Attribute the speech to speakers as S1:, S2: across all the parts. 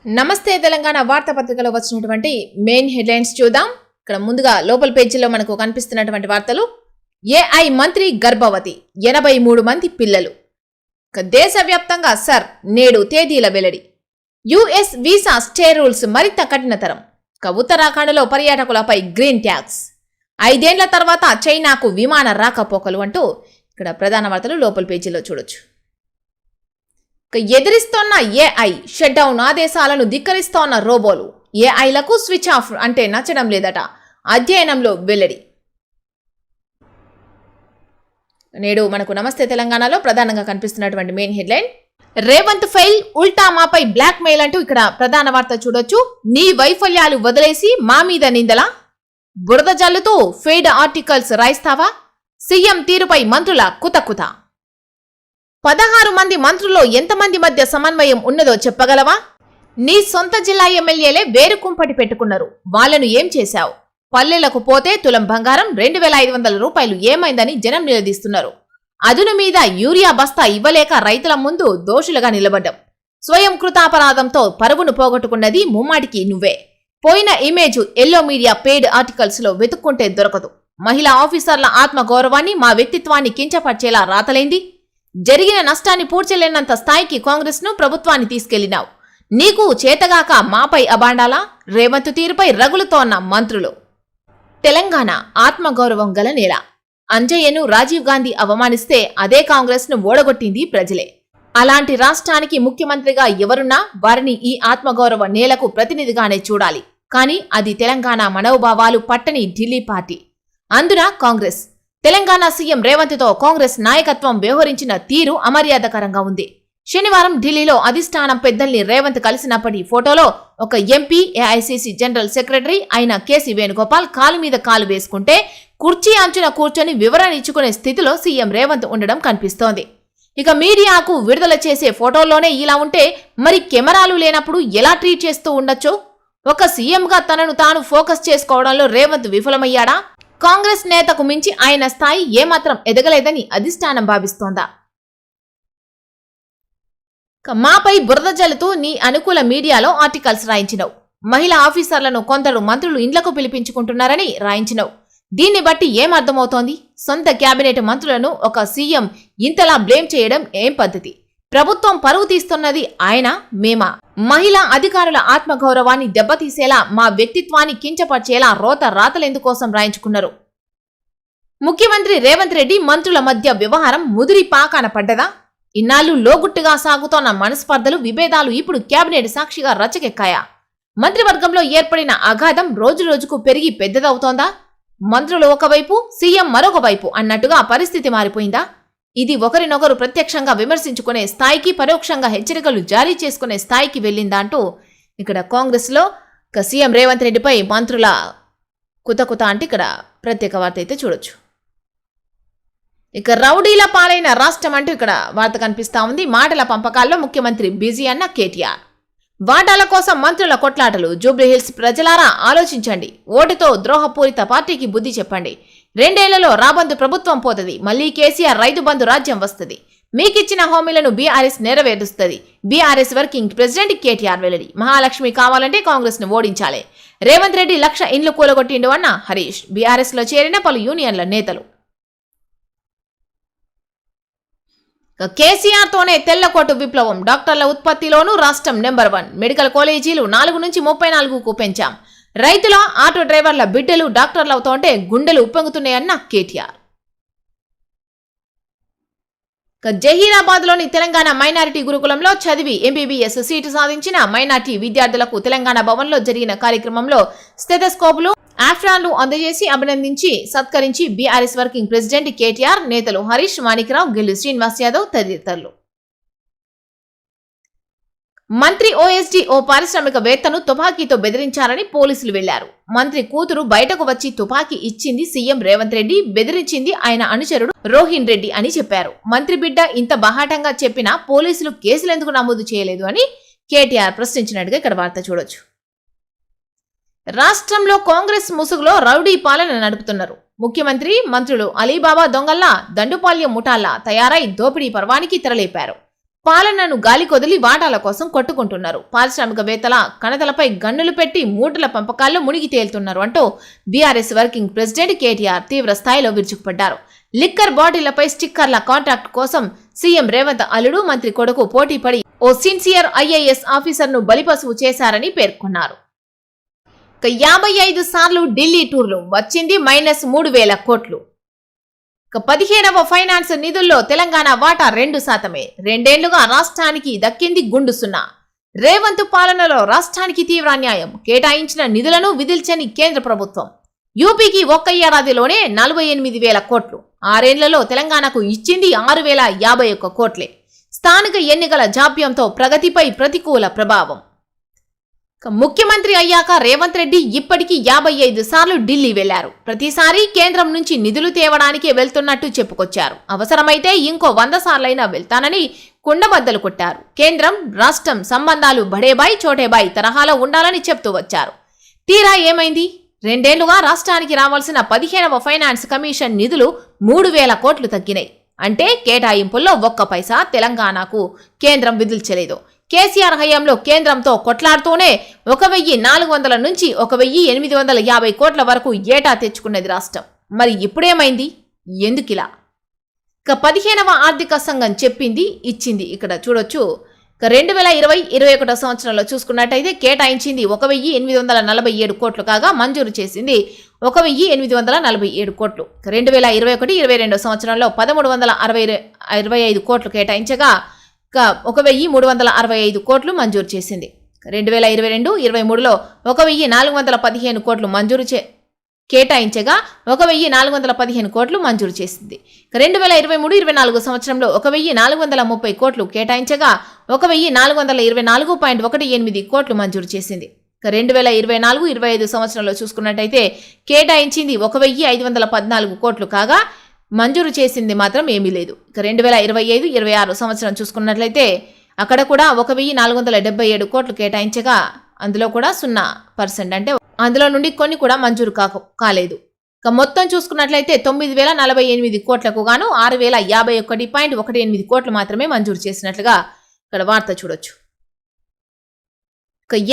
S1: నమస్తే తెలంగాణ వార్తాపత్రికలో వచ్చినటువంటి main headlines చూద్దాం. ఇక్కడ ముందుగా లోపల పేజీలో మనకు కనిపిస్తున్నటువంటి వార్తలు. ఏఐ మంత్రి గర్భవతి, 83 మంది పిల్లలు. దేశవ్యాప్తంగా సర్ నేడు తేదీల వెల్లడి. యుఎస్ వీసా స్టే రూల్స్ మరింత కఠినతరం. ఉత్తరాఖండ్లో పర్యాటకులపై గ్రీన్ ట్యాక్స్. 5 ఏళ్ల తర్వాత చైనాకు విమాన రాకపోకలు అంటూ ఇక్కడ ప్రధాన వార్తలు లోపల పేజీలో చూడొచ్చు. ఎదిరిస్తోన్న ఏఐ షట్డౌన్ ఆదేశాలను ధిక్కరిస్తోన్న రోబోలు. ఏఐలకు స్విచ్ ఆఫ్ అంటే నచ్చడం లేదట, అధ్యయనంలో వెల్లడి. నేడు మనకు నమస్తే తెలంగాణలో ప్రధానంగా కనిపిస్తున్నటువంటి మెయిన్ హెడ్లైన్. రేవంత్ ఫెయిల్, ఉల్టా మాపై బ్లాక్ మెయిల్ అంటూ ఇక్కడ ప్రధాన వార్త చూడొచ్చు. నీ వైఫల్యాలు వదిలేసి మా మీద నిందల, బురద జల్లుతూ ఫేడ్ ఆర్టికల్స్ రాయిస్తావా, సీఎం తీరుపై మంత్రుల కుతకుత. 16 మంది మంత్రుల్లో ఎంతమంది మధ్య సమన్వయం ఉన్నదో చెప్పగలవా? నీ సొంత జిల్లా ఎమ్మెల్యేలే వేరు కుంపటి పెట్టుకున్నారు, వాళ్లను ఏం చేశావు? పల్లెలకు పోతే తులం బంగారం 2500 రూపాయలు ఏమైందని జనం నిలదీస్తున్నారు. అదును మీద యూరియా బస్తా ఇవ్వలేక రైతుల ముందు దోషులుగా నిలబడ్డం. స్వయం కృతాపరాధంతో పరుగును పోగొట్టుకున్నది ముమ్మాటికి నువ్వే. పోయిన image yellow media paid articles లో వెతుక్కుంటే దొరకదు. మహిళా ఆఫీసర్ల ఆత్మగౌరవాన్ని, మా వ్యక్తిత్వాన్ని కించపరిచేలా రాతలేంది. జరిగిన నష్టాన్ని పూడ్చలేనంత స్థాయికి కాంగ్రెస్ ను ప్రభుత్వాన్ని తీసుకెళ్లినావు. నీకు చేతగాక మాపై అబాండాలా? రేవంత్ తీరుపై రగులుతోన్న మంత్రులు. తెలంగాణ ఆత్మగౌరవం గల నేల. అంజయ్యను రాజీవ్ గాంధీ అవమానిస్తే అదే కాంగ్రెస్ ను ఓడగొట్టింది ప్రజలే. అలాంటి రాష్ట్రానికి ముఖ్యమంత్రిగా ఎవరున్నా వారిని ఈ ఆత్మగౌరవ నేలకు ప్రతినిధిగానే చూడాలి. కానీ అది తెలంగాణ మనోభావాలు పట్టని ఢిల్లీ పార్టీ, అందున కాంగ్రెస్. తెలంగాణ సీఎం రేవంత్ తో కాంగ్రెస్ నాయకత్వం వ్యవహరించిన తీరు అమర్యాదకరంగా ఉంది. శనివారం ఢిల్లీలో అధిష్టానం పెద్దల్ని రేవంత్ కలిసినప్పటి ఫోటోలో ఒక ఎంపీ, ఏఐసీసీ జనరల్ సెక్రటరీ అయిన కేసీ వేణుగోపాల్ కాలు మీద కాలు వేసుకుంటే కుర్చీ అంచున కూర్చొని వివరణ ఇచ్చుకునే స్థితిలో సీఎం రేవంత్ ఉండడం కనిపిస్తోంది. ఇక మీడియాకు విడుదల చేసే ఫోటోల్లోనే ఇలా ఉంటే మరి కెమెరాలు లేనప్పుడు ఎలా ట్రీట్ చేస్తూ ఉండొచ్చు? ఒక సీఎంగా తనను తాను ఫోకస్ చేసుకోవడంలో రేవంత్ విఫలమయ్యాడా? కాంగ్రెస్ నేతకు మించి ఆయన స్థాయి ఏమాత్రం ఎదగలేదని అధిష్టానం భావిస్తోందా? మాపై బురద జల్లుతూ నీ అనుకూల మీడియాలో ఆర్టికల్స్ రాయించినవు. మహిళా ఆఫీసర్లను కొందరు మంత్రులు ఇండ్లకు పిలిపించుకుంటున్నారని రాయించినవు. దీన్ని బట్టి ఏమర్థమవుతోంది? సొంత కేబినెట్ మంత్రులను ఒక సీఎం ఇంతలా బ్లేమ్ చేయడం ఏం పద్ధతి? ప్రభుత్వం పరువు తీస్తున్నది ఆయన, మేమా? మహిళా అధికారుల ఆత్మగౌరవాన్ని దెబ్బతీసేలా, మా వ్యక్తిత్వాన్ని కించపరిచేలా రోత రాతలెందుకోసం రాయించుకున్నారు? ముఖ్యమంత్రి రేవంత్ రెడ్డి మంత్రుల మధ్య వ్యవహారం ముదిరి పాకాన పడ్డదా? ఇన్నాళ్లు లోగుట్టుగా సాగుతోన్న మనస్పర్ధలు, విభేదాలు ఇప్పుడు కేబినెట్ సాక్షిగా రచ్చకెక్కాయా? మంత్రివర్గంలో ఏర్పడిన అగాధం రోజురోజుకు పెరిగి పెద్దదవుతోందా? మంత్రులు ఒకవైపు, సీఎం మరొక వైపు అన్నట్టుగా పరిస్థితి మారిపోయిందా? ఇది ఒకరినొకరు ప్రత్యక్షంగా విమర్శించుకునే స్థాయికి, పరోక్షంగా హెచ్చరికలు జారీ చేసుకునే స్థాయికి వెళ్ళిందా అంటూ ఇక్కడ కాంగ్రెస్ లో సీఎం రేవంత్ రెడ్డిపై మంత్రుల కుతకుత అంటే ఇక్కడ ప్రత్యేక వార్త అయితే చూడొచ్చు. ఇక రౌడీల పాలైన రాష్ట్రం అంటూ ఇక్కడ వార్త కనిపిస్తా ఉంది. మాటల పంపకాల్లో ముఖ్యమంత్రి బిజీ అన్న కేటీఆర్. వాటాల కోసం మంత్రుల కొట్లాటలు. జూబ్లీహిల్స్ ప్రజలారా ఆలోచించండి. ఓటుతో ద్రోహపూరిత పార్టీకి బుద్ధి చెప్పండి. 2 ఏళ్లలో రాబందు ప్రభుత్వం పోతుంది. మళ్లీ కేసీఆర్ రైతు బంధు రాజ్యం వస్తుంది. మీకిచ్చిన హామీలను బీఆర్ఎస్ నెరవేరుస్తుంది. బీఆర్ఎస్ వర్కింగ్ ప్రెసిడెంట్ కేటీఆర్ వెల్లడి. మహాలక్ష్మి కావాలంటే కాంగ్రెస్ ను ఓడించాలి. రేవంత్ రెడ్డి 1,00,000 ఇండ్లు కూలగొట్టిండు అన్న హరీష్. బీఆర్ఎస్ లో చేరిన పలు యూనియన్ల నేతలు. కేసీఆర్ తోనే తెల్లకోటు విప్లవం. డాక్టర్ల ఉత్పత్తిలోనూ రాష్ట్రం నెంబర్ 1. మెడికల్ కాలేజీలు 4 నుంచి 34కు పెంచాం. రైతుల, ఆటో డ్రైవర్ల బిడ్డలు డాక్టర్లవుతోంటే గుండెలు ఉప్పొంగుతున్నాయన్న కేటీఆర్. జహీరాబాద్ లోని తెలంగాణ మైనారిటీ గురుకులంలో చదివి ఎంబీబీఎస్ సీటు సాధించిన మైనారిటీ విద్యార్థులకు తెలంగాణ భవన్ లో జరిగిన కార్యక్రమంలో స్టెథోస్కోపులు, ఆఫ్రాన్లు అందజేసి అభినందించి సత్కరించి బీఆర్ఎస్ వర్కింగ్ ప్రెసిడెంట్ కేటీఆర్, నేతలు హరీష్, మాణిక్రావు, గిల్లు శ్రీనివాస్ యాదవ్ తదితరులు. మంత్రి ఓఎస్డీ ఓ పారిశ్రామికవేత్తను తుపాకీతో బెదిరించారని పోలీసులు వెళ్లారు. మంత్రి కూతురు బయటకు వచ్చి తుపాకీ ఇచ్చింది సీఎం రేవంత్ రెడ్డి, బెదిరించింది ఆయన అనుచరుడు రోహిన్ రెడ్డి అని చెప్పారు. మంత్రి బిడ్డ ఇంత బహాటంగా చెప్పినా పోలీసులు కేసులెందుకు నమోదు చేయలేదు అని కేటీఆర్ ప్రశ్నించినట్టుగా ఇక్కడ వార్త చూడొచ్చు. రాష్ట్రంలో కాంగ్రెస్ ముసుగులో రౌడీ పాలన నడుపుతున్నారు. ముఖ్యమంత్రి, మంత్రులు అలీబాబా దొంగల్లా, దండుపాల్యం ముఠాల్లా తయారై దోపిడీ పర్వానికి తెరలేపారు. పాలనను గాలికొదిలి వాటాల కోసం కొట్టుకుంటున్నారు. పారిశ్రామికవేత్తల కణతలపై గన్నులు పెట్టి మూటల పంపకాల్లో మునిగి తేలుతున్నారు అంటూ బీఆర్ఎస్ వర్కింగ్ ప్రెసిడెంట్ కేటీఆర్ తీవ్ర స్థాయిలో విరుచుకుపడ్డారు. లిక్కర్ బాటిళ్లపై స్టిక్కర్ల కాంట్రాక్ట్ కోసం సీఎం రేవంత్ అల్లుడు మంత్రి కొడుకు పోటీపడి ఓ సిన్సియర్ ఐఏఎస్ ఆఫీసర్ను బలిపశువు చేశారని పేర్కొన్నారు. 55 సార్లు ఢిల్లీ టూర్లు, వచ్చింది -3,000 కోట్లు. 17వ ఫైనాన్స్ నిధుల్లో తెలంగాణ వాటా 2%. రెండేళ్లుగా రాష్ట్రానికి దక్కింది గుండు సున్నా. రేవంత్ పాలనలో రాష్ట్రానికి తీవ్ర అన్యాయం. కేటాయించిన నిధులను విధిల్చని కేంద్ర ప్రభుత్వం. యూపీకి ఒక్క ఏడాదిలోనే 48,000 కోట్లు. 6 ఏళ్లలో తెలంగాణకు ఇచ్చింది 6,051 కోట్లే. స్థానిక ఎన్నికల జాప్యంతో ప్రగతిపై ప్రతికూల ప్రభావం. ముఖ్యమంత్రి అయ్యాక రేవంత్ రెడ్డి ఇప్పటికీ 55 సార్లు ఢిల్లీ వెళ్లారు. ప్రతిసారి కేంద్రం నుంచి నిధులు తేవడానికే వెళ్తున్నట్టు చెప్పుకొచ్చారు. అవసరమైతే ఇంకో 100 సార్లైనా వెళ్తానని కుండబద్దలు కొట్టారు. కేంద్రం రాష్ట్రం సంబంధాలు బడేబాయ్ చోటేబాయ్ తరహాలో ఉండాలని చెప్తూ వచ్చారు. తీరా ఏమైంది? 2 ఏళ్లుగా రాష్ట్రానికి రావాల్సిన 15వ ఫైనాన్స్ కమిషన్ నిధులు 3,000 కోట్లు తగ్గినాయి. అంటే కేటాయింపుల్లో ఒక్క పైసా తెలంగాణకు కేంద్రం విధిల్చలేదు. కేసీఆర్ హయాంలో కేంద్రంతో కొట్లాడుతూనే 1,400 నుంచి 1,850 కోట్ల వరకు ఏటా తెచ్చుకున్నది రాష్ట్రం. మరి ఇప్పుడేమైంది? ఎందుకిలా? 15వ ఆర్థిక సంఘం చెప్పింది ఇచ్చింది. ఇక్కడ చూడొచ్చు. 2020-21 సంవత్సరంలో చూసుకున్నట్టయితే కేటాయించింది 1,847 కోట్లు కాగా మంజూరు చేసింది 1,847 కోట్లు. 2021-22 సంవత్సరంలో 1,325 కోట్లు కేటాయించగా 1,365 కోట్లు మంజూరు చేసింది. 2022-23లో 1,415 కోట్లు మంజూరు కేటాయించగా 1,415 కోట్లు మంజూరు చేసింది. 2023-24 సంవత్సరంలో 1,430 కోట్లు కేటాయించగా 1,424.18 కోట్లు మంజూరు చేసింది. 2024-25 సంవత్సరంలో చూసుకున్నట్టయితే కేటాయించింది 1,514 కోట్లు కాగా మంజూరు చేసింది మాత్రం ఏమీ లేదు. 2025-26 సంవత్సరం చూసుకున్నట్లయితే అక్కడ కూడా 1,477 కోట్లు కేటాయించగా అందులో కూడా 0%, అంటే అందులో నుండి కొన్ని కూడా మంజూరు కాలేదు. మొత్తం చూసుకున్నట్లయితే 9,048 కోట్లకు గాను 6,051.18 కోట్లు మాత్రమే మంజూరు చేసినట్లుగా ఇక్కడ వార్త చూడొచ్చు.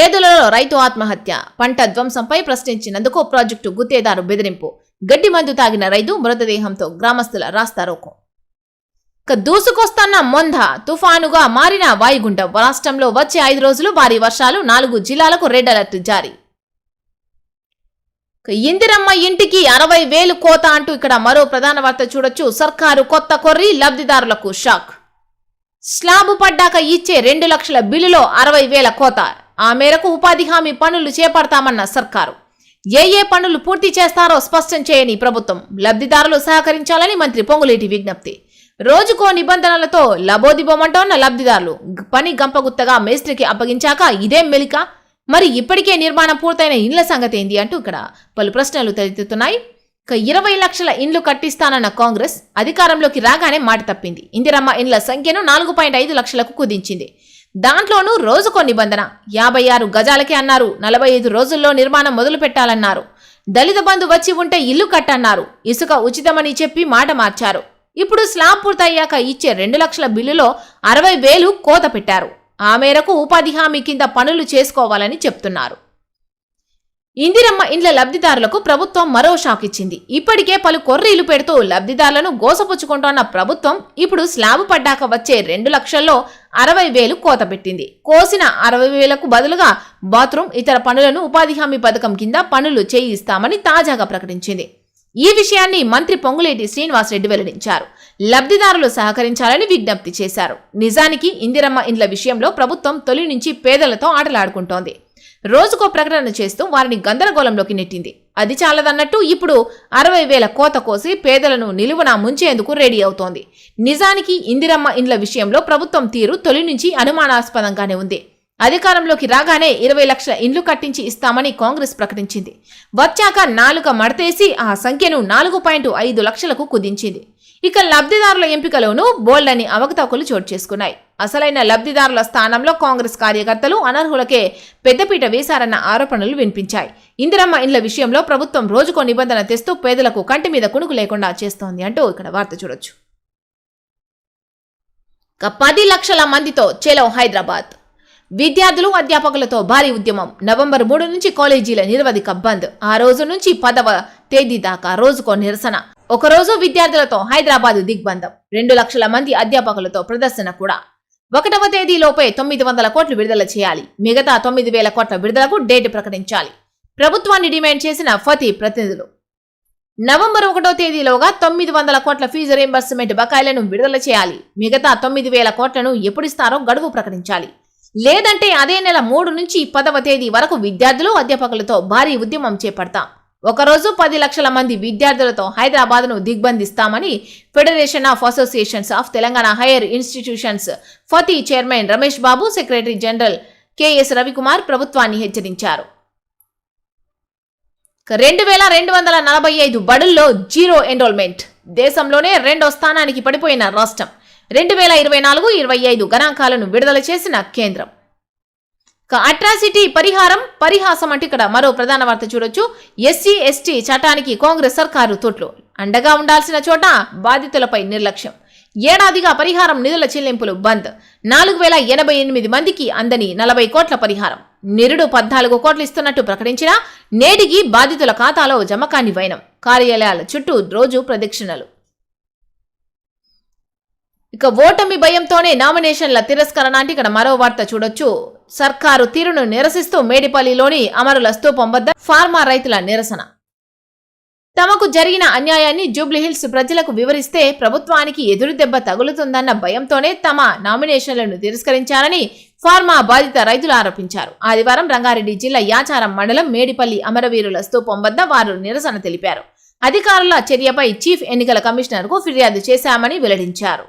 S1: ఏదులలో రైతు ఆత్మహత్య, పంట ధ్వంసంపై ప్రశ్నించినందుకు ప్రాజెక్టు గుత్తేదారు బెదిరింపు, గడ్డి మందు తాగిన రైతు మృతదేహంతో గ్రామస్తుల రాస్తారోకో. దూసుకొస్తున్న మొంధ తుఫానుగా మారిన వాయుగుండం. రాష్ట్రంలో వచ్చే 5 రోజులు భారీ వర్షాలు, 4 జిల్లాలకు రెడ్ అలర్ట్ జారీ. ఇందిరమ్మ ఇంటికి 60,000 కోత అంటూ ఇక్కడ మరో ప్రధాన వార్త చూడొచ్చు. సర్కారు కొత్త కొర్రి, లబ్ధిదారులకు షాక్. స్లాబు పడ్డాక ఇచ్చే 2 లక్షల బిల్లులో 60,000 కోత. ఆ మేరకు ఉపాధి హామీ పనులు చేపడతామన్న సర్కారు. ఏ పనులు పూర్తి చేస్తారో స్పష్టం చేయని ప్రభుత్వం. లబ్ధిదారులు సహకరించాలని మంత్రి పొంగులేటి విజ్ఞప్తి. రోజుకో నిబంధనలతో లబోదిబోమంటోన్న లబ్ధిదారులు. పని గంపగుత్తగా మేస్త్రికి అప్పగించాక ఇదేం మెలిక? మరి ఇప్పటికే నిర్మాణం పూర్తయిన ఇండ్ల సంగతి ఏంది అంటూ ఇక్కడ పలు ప్రశ్నలు తలెత్తుతున్నాయి. 20 లక్షల ఇండ్లు కట్టిస్తానన్న కాంగ్రెస్ అధికారంలోకి రాగానే మాట తప్పింది. ఇందిరమ్మ ఇండ్ల సంఖ్యను 4.5 లక్షలకు కుదించింది. దాంట్లోనూ రోజుకో నిబంధన. 56 గజాలకే అన్నారు. 45 రోజుల్లో నిర్మాణం మొదలు పెట్టాలన్నారు. దళిత బంధు వచ్చి ఉంటే ఇల్లు కట్టన్నారు. ఇసుక ఉచితమని చెప్పి మాట మార్చారు. ఇప్పుడు స్లాబ్ పూర్తయ్యాక ఇచ్చే 2 లక్షల బిల్లులో 60,000 కోత పెట్టారు. ఆ మేరకు ఉపాధి హామీ కింద పనులు చేసుకోవాలని చెప్తున్నారు. ఇందిరమ్మ ఇండ్ల లబ్ధిదారులకు ప్రభుత్వం మరో షాక్ ఇచ్చింది. ఇప్పటికే పలు కొర్రీలు పెడుతూ లబ్ధిదారులను గోసపుచ్చుకుంటోన్న ప్రభుత్వం ఇప్పుడు స్లాబు పడ్డాక వచ్చే 2 లక్షల్లో 60,000 కోత పెట్టింది. కోసిన 60,000కు బదులుగా బాత్రూమ్, ఇతర పనులను ఉపాధి హామీ పథకం కింద పనులు చేయిస్తామని తాజాగా ప్రకటించింది. ఈ విషయాన్ని మంత్రి పొంగులేటి శ్రీనివాసరెడ్డి వెల్లడించారు. లబ్ధిదారులు సహకరించాలని విజ్ఞప్తి చేశారు. నిజానికి ఇందిరమ్మ ఇండ్ల విషయంలో ప్రభుత్వం తొలి నుంచి పేదలతో ఆటలాడుకుంటోంది. రోజుకో ప్రకటన చేస్తూ వారిని గందరగోళంలోకి నెట్టింది. అది చాలదన్నట్టు ఇప్పుడు 60,000 కోత కోసి పేదలను నిలువున ముంచేందుకు రెడీ అవుతోంది. నిజానికి ఇందిరమ్మ ఇండ్ల విషయంలో ప్రభుత్వం తీరు తొలి నుంచి అనుమానాస్పదంగానే ఉంది. అధికారంలోకి రాగానే 20 లక్షల ఇండ్లు కట్టించి ఇస్తామని కాంగ్రెస్ ప్రకటించింది. వచ్చాక 4 మడతేసి ఆ సంఖ్యను 4.5 లక్షలకు కుదించింది. ఇక లబ్ధిదారుల ఎంపికలోనూ బోల్డని అవకతవకలు చోటు చేసుకున్నాయి. అసలైన లబ్ధిదారుల స్థానంలో కాంగ్రెస్ కార్యకర్తలు అనర్హులకే పెద్దపీట వేశారన్న ఆరోపణలు వినిపించాయి. ఇందిరమ్మ ఇండ్ల విషయంలో ప్రభుత్వం రోజుకో నిబంధన తెస్తూ పేదలకు కంటి మీద కునుకు లేకుండా చేస్తోంది అంటూ ఇక్కడ వార్త చూడొచ్చు. 10 లక్షల మందితో చెలో హైదరాబాద్. విద్యార్థులు అధ్యాపకులతో భారీ ఉద్యమం. నవంబర్ 3 నుంచి కాలేజీల నిరవధిక బంద్. ఆ రోజు నుంచి 10వ తేదీ దాకా రోజుకో నిరసన. ఒకరోజు విద్యార్థులతో హైదరాబాద్ దిగ్బంధం. 2 లక్షల మంది అధ్యాపకులతో ప్రదర్శన కూడా. 1వ తేదీలోపే 900 కోట్లు విడుదల చేయాలి. మిగతా 9,000 కోట్ల విడుదలకు డేట్ ప్రకటించాలి. ప్రభుత్వాన్ని డిమాండ్ చేసిన ఫతి ప్రతినిధులు. నవంబర్ 1వ తేదీలోగా 900 కోట్ల ఫీజు రీయింబర్స్మెంట్ బకాయిలను విడుదల చేయాలి. మిగతా 9,000 కోట్లను ఎప్పుడిస్తారో గడువు ప్రకటించాలి. లేదంటే అదే నెల 3 నుంచి 10వ తేదీ వరకు విద్యార్థులు అధ్యాపకులతో భారీ ఉద్యమం చేపడతాం. ఒకరోజు 10 లక్షల మంది విద్యార్థులతో హైదరాబాద్ను దిగ్బంధిస్తామని federation of associations of Telangana higher institutions FATHI chairman Ramesh Babu, secretary general KS Ravikumar ప్రభుత్వాన్ని హెచ్చరించారు. 2245 బడుల్లో జీరో ఎన్రోల్మెంట్. దేశంలోనే 2వ స్థానానికి పడిపోయిన రాష్ట్రం. 2024-25 గణాంకాలను విడుదల చేసిన కేంద్రం. అట్రాసిటీ పరిహాసం అంటే ఇక్కడ మరో ప్రధాన వార్త చూడొచ్చు. SC/ST చట్టానికి కాంగ్రెస్ సర్కారు తోట్లు. అండగా ఉండాల్సిన చోట బాధితులపై నిర్లక్ష్యం. ఏడాదిగా పరిహారం నిధుల చెల్లింపులు బంద్. 4088 మందికి అందని 40 కోట్ల పరిహారం. నిరుడు 14 కోట్లు ఇస్తున్నట్టు ప్రకటించినా నేటికి బాధితుల ఖాతాలో జమకాని వైనం. కార్యాలయాల చుట్టూ రోజు ప్రదక్షిణలు. ఇక ఓటమి భయంతోనే నామినేషన్ల తిరస్కరణ అంటే ఇక్కడ మరో వార్త చూడొచ్చు. సర్కారు తీరును నిరసిస్తూ మేడిపల్లిలోని అమరుల స్తూపం వద్ద ఫార్మా రైతుల నిరసన. తమకు జరిగిన అన్యాయాన్ని జూబ్లీహిల్స్ ప్రజలకు వివరిస్తే ప్రభుత్వానికి ఎదురు దెబ్బ తగులుతుందన్న భయంతోనే తమ నామినేషన్లను తిరస్కరించారని ఫార్మా బాధిత రైతులు ఆరోపించారు. ఆదివారం రంగారెడ్డి జిల్లా యాచారం మండలం మేడిపల్లి అమరవీరుల స్తూపం వద్ద వారు నిరసన తెలిపారు. అధికారుల చర్యపై చీఫ్ ఎన్నికల కమిషనర్ కు ఫిర్యాదు చేశామని వెల్లడించారు.